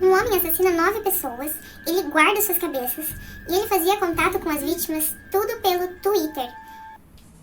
Um homem assassina 9 pessoas, ele guarda suas cabeças e ele fazia contato com as vítimas tudo pelo Twitter.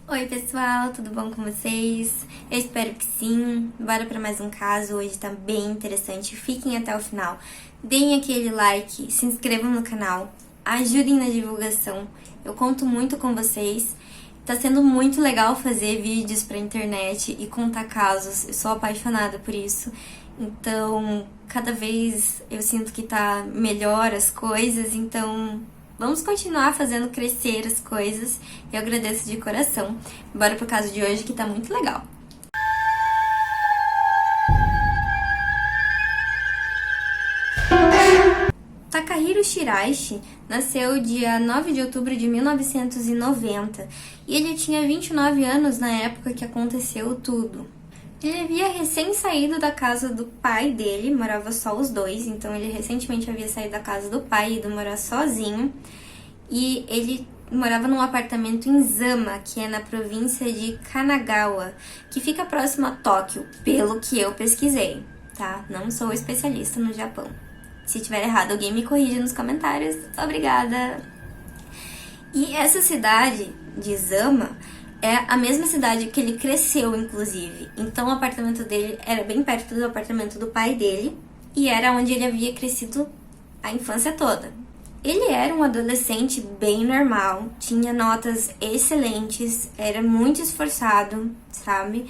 Oi pessoal, tudo bom com vocês? Eu espero que sim. Bora para mais um caso, hoje tá bem interessante. Fiquem até o final. Deem aquele like, se inscrevam no canal, ajudem na divulgação. Eu conto muito com vocês. Tá sendo muito legal fazer vídeos pra internet e contar casos. Eu sou apaixonada por isso. Então, cada vez eu sinto que tá melhor as coisas, então vamos continuar fazendo crescer as coisas. Eu agradeço de coração. Bora pro caso de hoje que tá muito legal. Takahiro Shiraishi nasceu dia 9 de outubro de 1990 e ele tinha 29 anos na época que aconteceu tudo. Ele havia recém saído da casa do pai dele, morava só os dois, então ele recentemente havia saído da casa do pai e ido morar sozinho. E ele morava num apartamento em Zama, que é na província de Kanagawa, que fica próximo a Tóquio, pelo que eu pesquisei, tá? Não sou especialista no Japão. Se tiver errado, alguém me corrija nos comentários. Obrigada! E essa cidade de Zama é a mesma cidade que ele cresceu, inclusive. Então o apartamento dele era bem perto do apartamento do pai dele e era onde ele havia crescido a infância toda. Ele era um adolescente bem normal, tinha notas excelentes, era muito esforçado, sabe?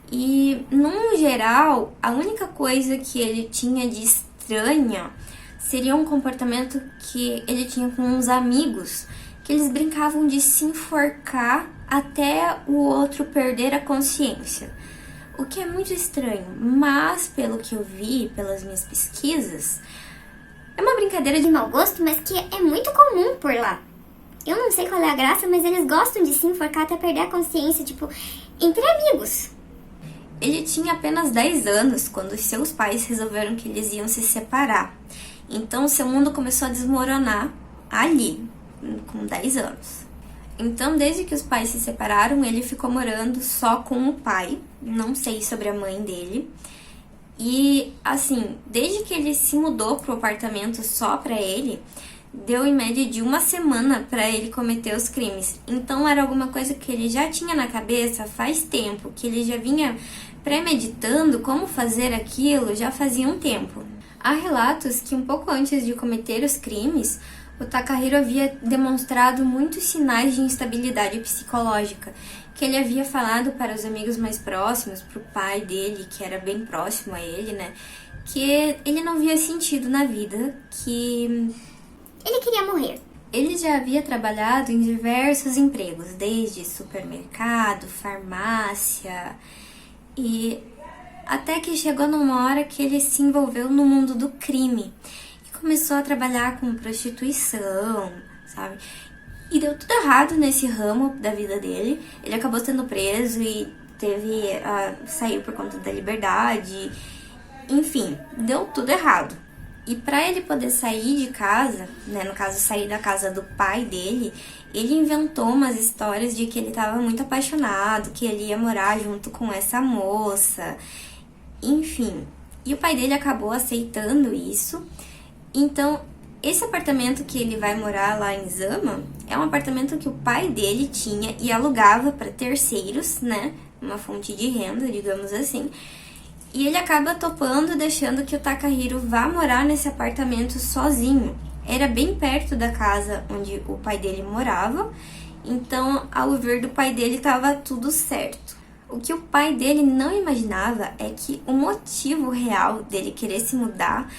E, no geral, a única coisa que ele tinha de estranha seria um comportamento que ele tinha com uns amigos, que eles brincavam de se enforcar até o outro perder a consciência. O que é muito estranho, mas pelo que eu vi, pelas minhas pesquisas, é uma brincadeira de mau gosto, mas que é muito comum por lá. Eu não sei qual é a graça, mas eles gostam de se enforcar até perder a consciência, tipo, entre amigos. Ele tinha apenas 10 anos quando seus pais resolveram que eles iam se separar. Então, seu mundo começou a desmoronar ali, com 10 anos. Então, desde que os pais se separaram, ele ficou morando só com o pai. Não sei sobre a mãe dele. E, assim, desde que ele se mudou pro apartamento só pra ele, deu em média de 1 semana pra ele cometer os crimes. Então, era alguma coisa que ele já tinha na cabeça faz tempo, que ele já vinha premeditando como fazer aquilo já fazia um tempo. Há relatos que um pouco antes de cometer os crimes, o Takahiro havia demonstrado muitos sinais de instabilidade psicológica, que ele havia falado para os amigos mais próximos, para o pai dele, que era bem próximo a ele, né, que ele não via sentido na vida, que Ele queria morrer. ele já havia trabalhado em diversos empregos, desde supermercado, farmácia, e até que chegou numa hora que ele se envolveu no mundo do crime e começou a trabalhar com prostituição, sabe? E deu tudo errado nesse ramo da vida dele. Ele acabou sendo preso e teve a sair por conta da liberdade. Enfim, deu tudo errado. E para ele poder sair de casa, né, no caso sair da casa do pai dele, ele inventou umas histórias de que ele estava muito apaixonado, que ele ia morar junto com essa moça, enfim. E o pai dele acabou aceitando isso. Então, esse apartamento que ele vai morar lá em Zama é um apartamento que o pai dele tinha e alugava para terceiros, né, uma fonte de renda, digamos assim. E ele acaba topando, deixando que o Takahiro vá morar nesse apartamento sozinho. Era bem perto da casa onde o pai dele morava, então, ao ver do pai dele, estava tudo certo. O que o pai dele não imaginava é que o motivo real dele querer se mudar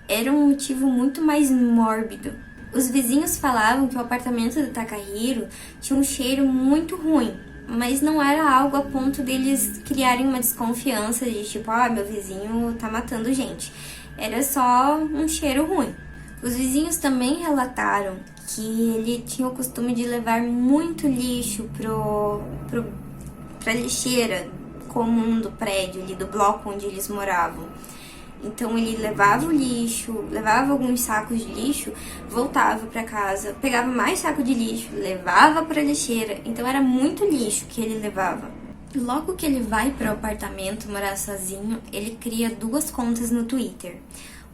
era um motivo muito mais mórbido. Os vizinhos falavam que o apartamento do Takahiro tinha um cheiro muito ruim, mas não era algo a ponto deles criarem uma desconfiança de tipo, meu vizinho tá matando gente. Era só um cheiro ruim. Os vizinhos também relataram que ele tinha o costume de levar muito lixo pra lixeira comum do prédio, ali do bloco onde eles moravam. Então ele levava o lixo, levava alguns sacos de lixo, voltava para casa, pegava mais saco de lixo, levava para a lixeira. Então era muito lixo que ele levava. Logo que ele vai para o apartamento morar sozinho, ele cria 2 contas no Twitter.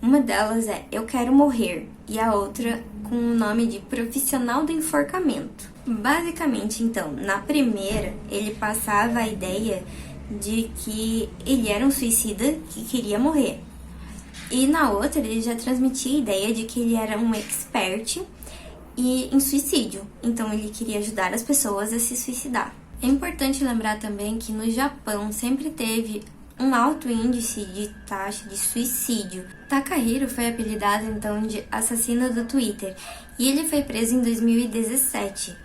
Uma delas é Eu Quero Morrer e a outra com o nome de Profissional do Enforcamento. Basicamente, então, na primeira, ele passava a ideia de que ele era um suicida que queria morrer. E na outra, ele já transmitia a ideia de que ele era um expert em suicídio. Então, ele queria ajudar as pessoas a se suicidar. É importante lembrar também que no Japão sempre teve um alto índice de taxa de suicídio. Takahiro foi apelidado então de assassino do Twitter e ele foi preso em 2017.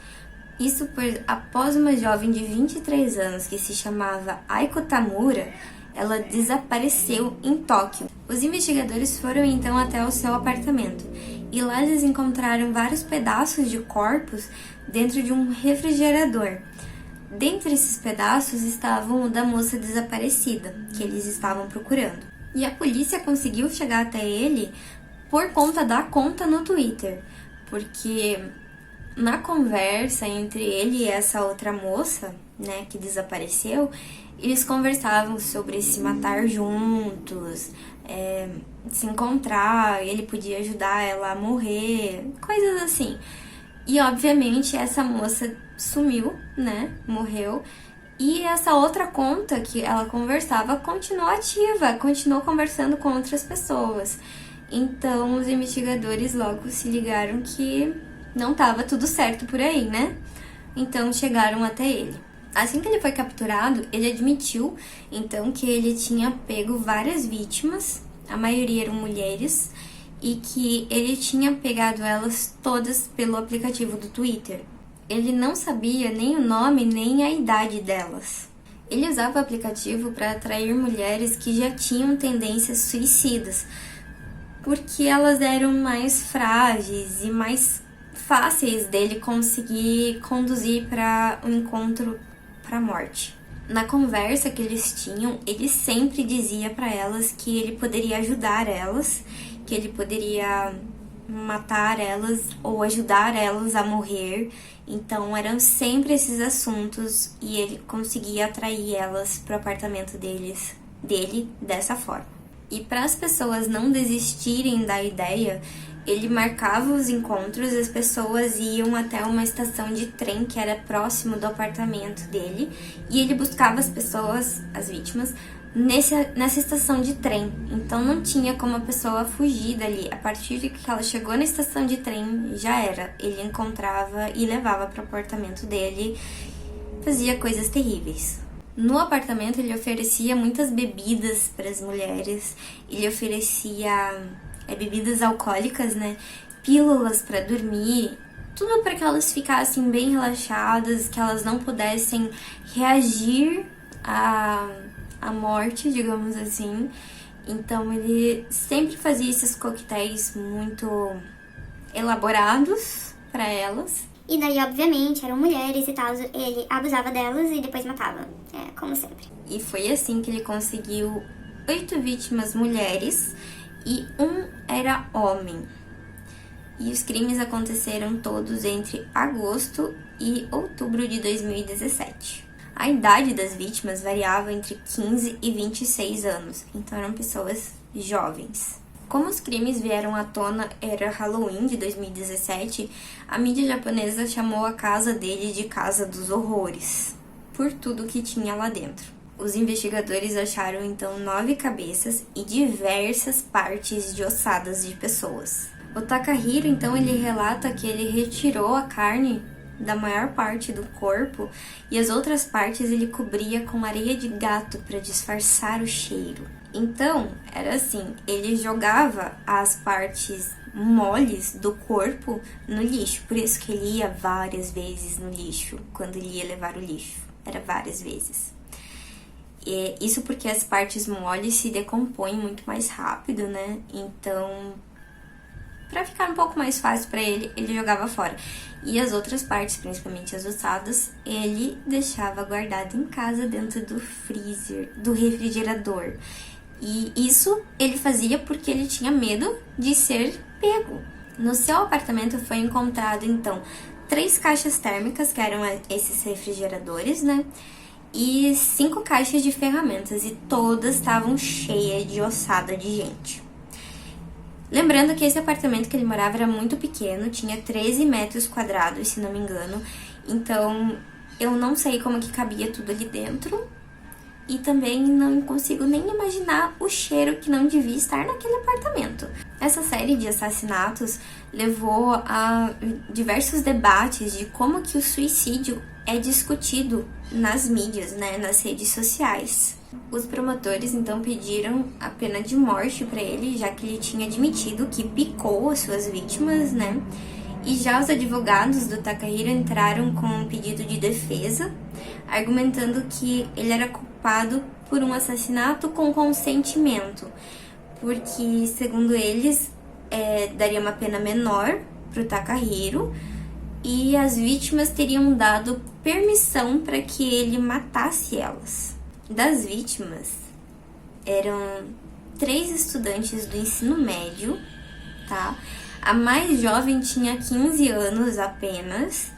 Isso após uma jovem de 23 anos que se chamava Aiko Tamura, ela desapareceu em Tóquio. Os investigadores foram então até o seu apartamento e lá eles encontraram vários pedaços de corpos dentro de um refrigerador. Dentre esses pedaços estavam o da moça desaparecida, que eles estavam procurando. E a polícia conseguiu chegar até ele por conta da conta no Twitter, porque na conversa entre ele e essa outra moça, né, que desapareceu, eles conversavam sobre se matar juntos, se encontrar, ele podia ajudar ela a morrer, coisas assim. E obviamente essa moça sumiu, né? Morreu. E essa outra conta que ela conversava continuou ativa, continuou conversando com outras pessoas. Então os investigadores logo se ligaram que não estava tudo certo por aí, né? Então chegaram até ele. Assim que ele foi capturado, ele admitiu então que ele tinha pego várias vítimas, a maioria eram mulheres, e que ele tinha pegado elas todas pelo aplicativo do Twitter. Ele não sabia nem o nome nem a idade delas. Ele usava o aplicativo para atrair mulheres que já tinham tendências suicidas, porque elas eram mais frágeis e mais fáceis dele conseguir conduzir para um encontro para a morte. Na conversa que eles tinham, ele sempre dizia para elas que ele poderia ajudar elas, que ele poderia matar elas ou ajudar elas a morrer. Então eram sempre esses assuntos e ele conseguia atrair elas para o apartamento dele dessa forma. E para as pessoas não desistirem da ideia, ele marcava os encontros, as pessoas iam até uma estação de trem que era próximo do apartamento dele e ele buscava as pessoas, as vítimas, nessa estação de trem. Então não tinha como a pessoa fugir dali. A partir de que ela chegou na estação de trem, já era. Ele encontrava e levava para o apartamento dele, fazia coisas terríveis. No apartamento ele oferecia muitas bebidas para as mulheres, ele oferecia bebidas alcoólicas, né? Pílulas para dormir, tudo para que elas ficassem bem relaxadas, que elas não pudessem reagir à morte, digamos assim. Então ele sempre fazia esses coquetéis muito elaborados para elas. E daí, obviamente, eram mulheres e tal, ele abusava delas e depois matava, como sempre. E foi assim que ele conseguiu 8 vítimas mulheres e 1 era homem. E os crimes aconteceram todos entre agosto e outubro de 2017. A idade das vítimas variava entre 15 e 26 anos, então eram pessoas jovens. Como os crimes vieram à tona era Halloween de 2017, a mídia japonesa chamou a casa dele de Casa dos Horrores, por tudo que tinha lá dentro. Os investigadores acharam então 9 cabeças e diversas partes de ossadas de pessoas. O Takahiro então ele relata que ele retirou a carne da maior parte do corpo e as outras partes ele cobria com areia de gato para disfarçar o cheiro. Então, era assim, ele jogava as partes moles do corpo no lixo, por isso que ele ia várias vezes no lixo, quando ele ia levar o lixo, era várias vezes. Isso porque as partes moles se decompõem muito mais rápido, né? Então, para ficar um pouco mais fácil para ele, ele jogava fora. E as outras partes, principalmente as ossadas, ele deixava guardado em casa dentro do freezer, do refrigerador. E isso ele fazia porque ele tinha medo de ser pego. No seu apartamento foi encontrado, então, 3 caixas térmicas, que eram esses refrigeradores, né? E 5 caixas de ferramentas, e todas estavam cheias de ossada de gente. Lembrando que esse apartamento que ele morava era muito pequeno, tinha 13 metros quadrados, se não me engano. Então, eu não sei como que cabia tudo ali dentro. E também não consigo nem imaginar o cheiro que não devia estar naquele apartamento. Essa série de assassinatos levou a diversos debates de como que o suicídio é discutido nas mídias, né, nas redes sociais. Os promotores então pediram a pena de morte para ele, já que ele tinha admitido que picou as suas vítimas, né? E já os advogados do Takahiro entraram com um pedido de defesa, argumentando que ele era culpado por um assassinato com consentimento, porque, segundo eles, daria uma pena menor para o Takahiro e as vítimas teriam dado permissão para que ele matasse elas. Das vítimas, eram 3 estudantes do ensino médio, tá? A mais jovem tinha 15 anos apenas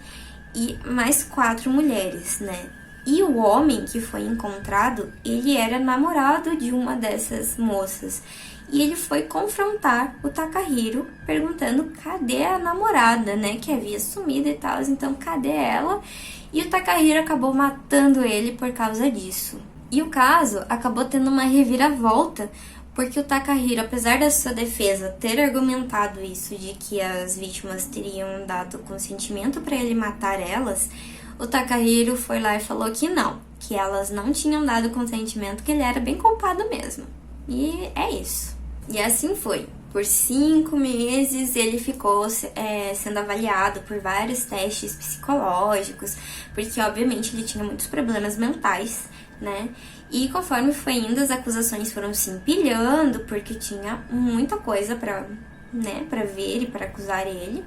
e mais 4 mulheres, né? E o homem que foi encontrado, ele era namorado de uma dessas moças. E ele foi confrontar o Takahiro, perguntando cadê a namorada, né? Que havia sumido e tal, então cadê ela? E o Takahiro acabou matando ele por causa disso. E o caso acabou tendo uma reviravolta, porque o Takahiro, apesar da sua defesa ter argumentado isso, de que as vítimas teriam dado consentimento para ele matar elas, o Takahiro foi lá e falou que não, que elas não tinham dado consentimento, que ele era bem culpado mesmo. E é isso. E assim foi. Por 5 meses ele ficou sendo avaliado por vários testes psicológicos, porque obviamente ele tinha muitos problemas mentais, né? E conforme foi indo, as acusações foram se empilhando, porque tinha muita coisa pra ver e pra acusar ele.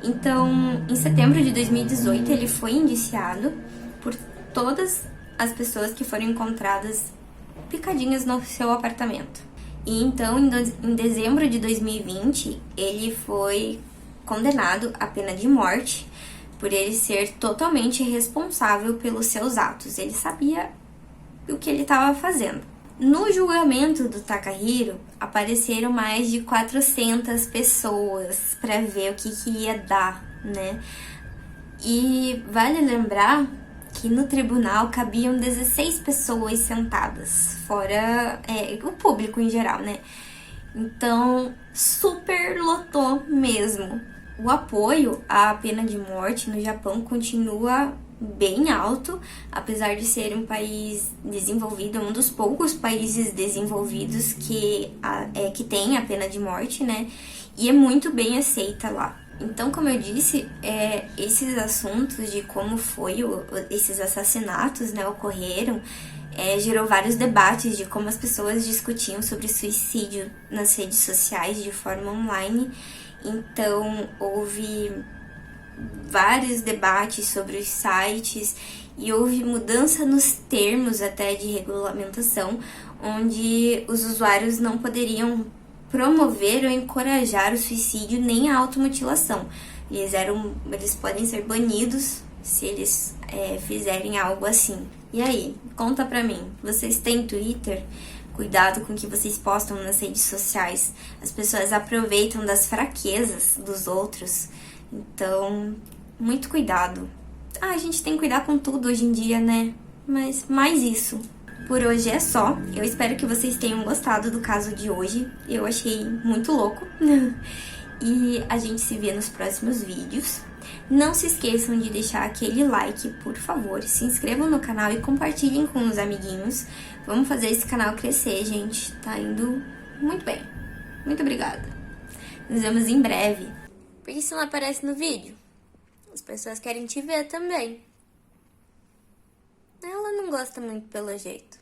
Então, em setembro de 2018, ele foi indiciado por todas as pessoas que foram encontradas picadinhas no seu apartamento. E então, em dezembro de 2020, ele foi condenado à pena de morte por ele ser totalmente responsável pelos seus atos. Ele sabia o que ele estava fazendo. No julgamento do Takahiro, apareceram mais de 400 pessoas para ver o que ia dar, né? E vale lembrar que no tribunal cabiam 16 pessoas sentadas, fora o público em geral, né? Então, super lotou mesmo. O apoio à pena de morte no Japão continua bem alto, apesar de ser um país desenvolvido, um dos poucos países desenvolvidos que tem a pena de morte, né? E é muito bem aceita lá. Então, como eu disse, esses assuntos de como esses assassinatos, né, ocorreram, gerou vários debates de como as pessoas discutiam sobre suicídio nas redes sociais de forma online. Então, houve vários debates sobre os sites e houve mudança nos termos até de regulamentação, onde os usuários não poderiam promover ou encorajar o suicídio nem a automutilação. Eles podem ser banidos se eles fizerem algo assim. E aí, conta pra mim, vocês têm Twitter? Cuidado com o que vocês postam nas redes sociais. As pessoas aproveitam das fraquezas dos outros. Então, muito cuidado. A gente tem que cuidar com tudo hoje em dia, né? Mas mais isso. Por hoje é só. Eu espero que vocês tenham gostado do caso de hoje. Eu achei muito louco. E a gente se vê nos próximos vídeos. Não se esqueçam de deixar aquele like, por favor. Se inscrevam no canal e compartilhem com os amiguinhos. Vamos fazer esse canal crescer, gente. Tá indo muito bem. Muito obrigada. Nos vemos em breve. Por que isso não aparece no vídeo? As pessoas querem te ver também. Ela não gosta muito pelo jeito.